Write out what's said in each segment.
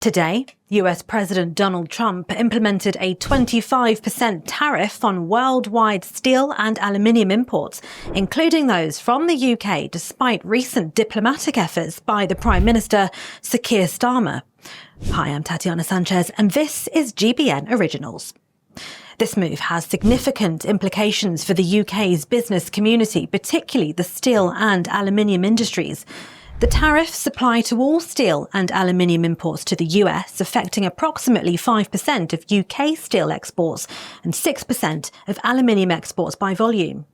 Today, US President Donald Trump implemented a 25% tariff on worldwide steel and aluminium imports, including those from the UK, despite recent diplomatic efforts by the Prime Minister, Sir Keir Starmer. Hi, I'm Tatiana Sanchez, and this is GBN Originals. This move has significant implications for the UK's business community, particularly the steel and aluminium industries. The tariffs apply to all steel and aluminium imports to the US, affecting approximately 5% of UK steel exports and 6% of aluminium exports by volume.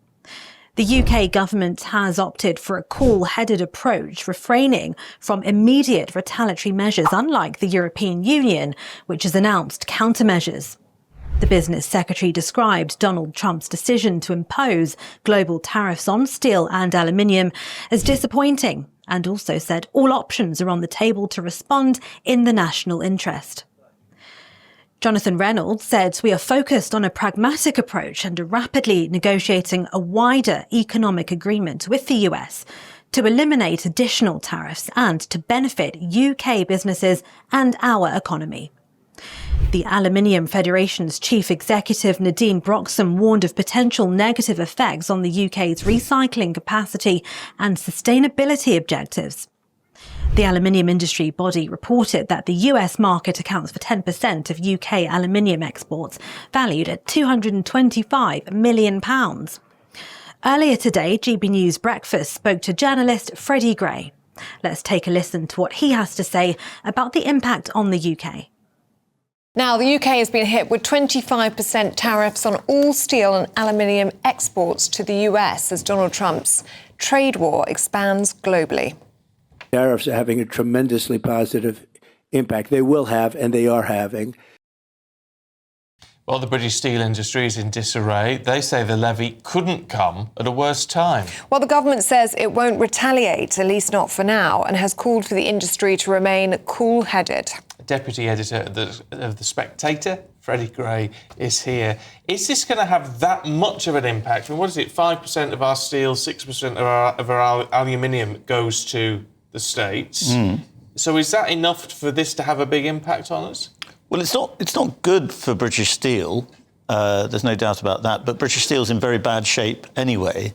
The UK government has opted for a cool-headed approach, refraining from immediate retaliatory measures, unlike the European Union, which has announced countermeasures. The business secretary described Donald Trump's decision to impose global tariffs on steel and aluminium as disappointing, and also said all options are on the table to respond in the national interest. Jonathan Reynolds said, "We are focused on a pragmatic approach and are rapidly negotiating a wider economic agreement with the US to eliminate additional tariffs and to benefit UK businesses and our economy." The Aluminium Federation's chief executive Nadine Broxham warned of potential negative effects on the UK's recycling capacity and sustainability objectives. The aluminium industry body reported that the US market accounts for 10% of UK aluminium exports, valued at £225 million. Earlier today, GB News Breakfast spoke to journalist Freddy Gray. Let's take a listen to what he has to say about the impact on the UK. Now, the UK has been hit with 25% tariffs on all steel and aluminium exports to the US as Donald Trump's trade war expands globally. Tariffs are having a tremendously positive impact. They will have, and they are having. Well, the British steel industry is in disarray. They say the levy couldn't come at a worse time. Well, the government says it won't retaliate, at least not for now, and has called for the industry to remain cool-headed. Deputy editor of The Spectator, Freddy Gray, is here. Is this going to have that much of an impact? I mean, what is it, 5% of our steel, 6% of our aluminium goes to the States. So is that enough for this to have a big impact on us? Well, it's not good for British steel. There's no doubt about that. But British steel's in very bad shape anyway.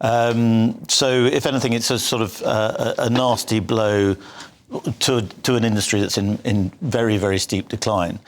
So if anything, it's a sort of a nasty blow to an industry that's in very, very steep decline.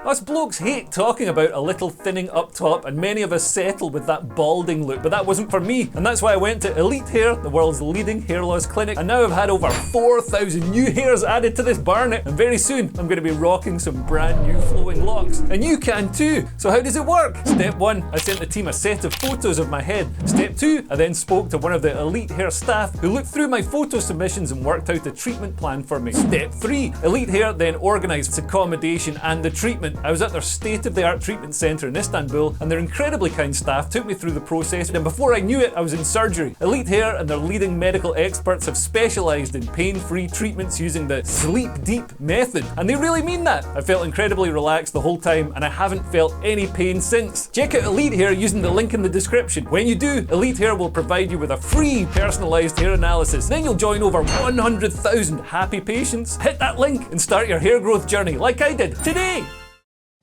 Us blokes hate talking about a little thinning up top, and many of us settle with that balding look, but that wasn't for me, and that's why I went to Elite Hair, the world's leading hair loss clinic, and now I've had over 4,000 new hairs added to this barnet, and very soon I'm going to be rocking some brand new flowing locks, and you can too. So how does it work? Step 1, I sent the team a set of photos of my head. Step 2, I then spoke to one of the Elite Hair staff who looked through my photo submissions and worked out a treatment plan for me. Step 3, Elite Hair then organised accommodation and the treatment. I was at their state-of-the-art treatment centre in Istanbul, and their incredibly kind staff took me through the process, and before I knew it, I was in surgery. Elite Hair and their leading medical experts have specialised in pain-free treatments using the Sleep Deep method, and they really mean that. I felt incredibly relaxed the whole time, and I haven't felt any pain since. Check out Elite Hair using the link in the description. When you do, Elite Hair will provide you with a free personalised hair analysis. Then you'll join over 100,000 happy patients. Hit that link and start your hair growth journey like I did today.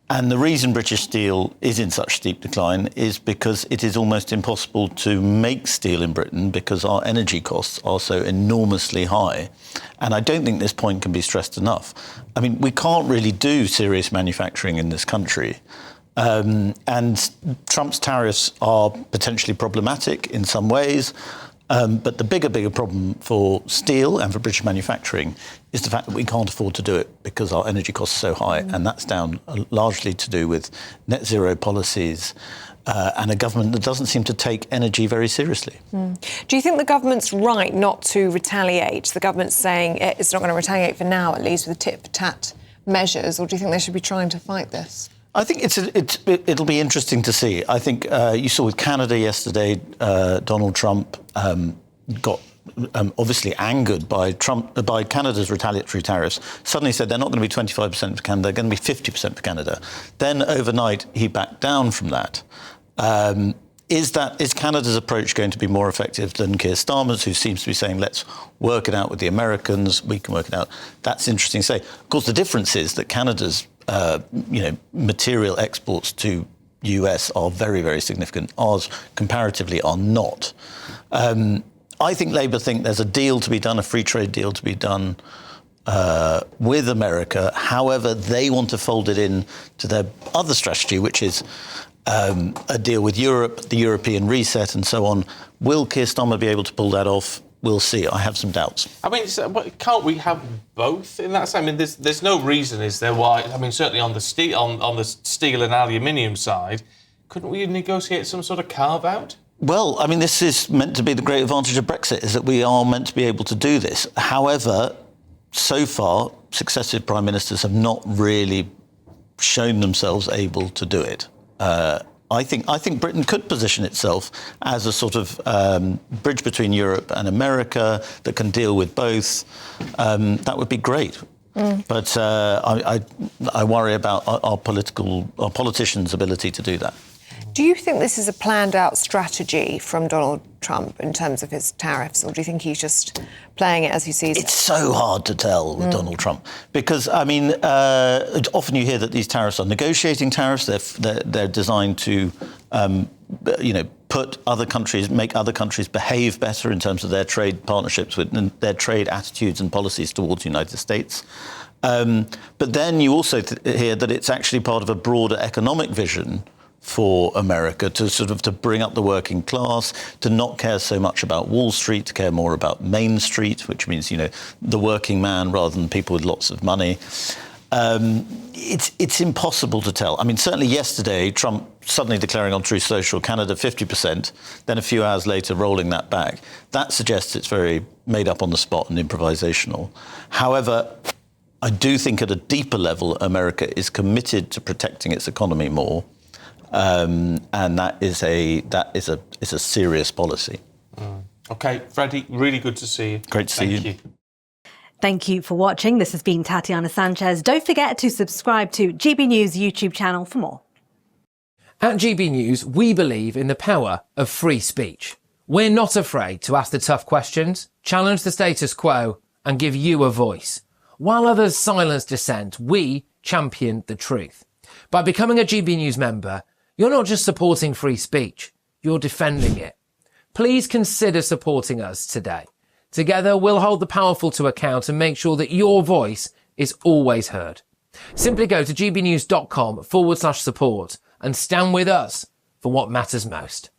And the reason British steel is in such steep decline is because it is almost impossible to make steel in Britain because our energy costs are so enormously high. And I don't think this point can be stressed enough. I mean, we can't really do serious manufacturing in this country. And Trump's tariffs are potentially problematic in some ways. But the bigger problem for steel and for British manufacturing is the fact that we can't afford to do it because our energy costs are so high, and that's down largely to do with net zero policies and a government that doesn't seem to take energy very seriously. Do you think the government's right not to retaliate? The government's saying it's not going to retaliate for now, at least with the tit-for-tat measures, or do you think they should be trying to fight this? I think it'll be interesting to see. I think you saw with Canada yesterday, Donald Trump got obviously angered by Canada's retaliatory tariffs. Suddenly said they're not going to be 25% for Canada, they're going to be 50% for Canada. Then overnight he backed down from that. Is Canada's approach going to be more effective than Keir Starmer's, who seems to be saying, let's work it out with the Americans, we can work it out? That's interesting to say. Of course, the difference is that Canada's material exports to US are very, very significant. Ours, comparatively, are not. I think Labour think there's a deal to be done, a free trade deal to be done with America. However, they want to fold it in to their other strategy, which is a deal with Europe, the European reset and so on. Will Keir Starmer be able to pull that off? We'll see. I have some doubts. I mean, can't we have both in that sense? I mean, there's no reason, is there, why? I mean, certainly on the steel and aluminium side, couldn't we negotiate some sort of carve-out? Well, I mean, this is meant to be the great advantage of Brexit, is that we are meant to be able to do this. However, so far, successive prime ministers have not really shown themselves able to do it. I think Britain could position itself as a sort of bridge between Europe and America that can deal with both. That would be great. But I worry about our politicians' ability to do that. Do you think this is a planned-out strategy from Donald Trump in terms of his tariffs, or do you think he's just playing it as he sees it? It's so hard to tell with Donald Trump because, I mean, often you hear that these tariffs are negotiating tariffs. They're designed to, put other countries, make other countries behave better in terms of their trade partnerships with and their trade attitudes and policies towards the United States. But then you also hear that it's actually part of a broader economic vision for America to bring up the working class, to not care so much about Wall Street, to care more about Main Street, which means, the working man rather than people with lots of money. It's impossible to tell. I mean, certainly yesterday, Trump suddenly declaring on Truth Social, Canada 50%, then a few hours later rolling that back. That suggests it's very made up on the spot and improvisational. However, I do think at a deeper level, America is committed to protecting its economy more. And that is a serious policy. OK, Freddie, really good to see you. Great to see you. Thank you for watching. This has been Tatiana Sanchez. Don't forget to subscribe to GB News YouTube channel for more. At GB News, we believe in the power of free speech. We're not afraid to ask the tough questions, challenge the status quo, and give you a voice. While others silence dissent, we champion the truth. By becoming a GB News member, you're not just supporting free speech, you're defending it. Please consider supporting us today. Together, we'll hold the powerful to account and make sure that your voice is always heard. Simply go to gbnews.com/support and stand with us for what matters most.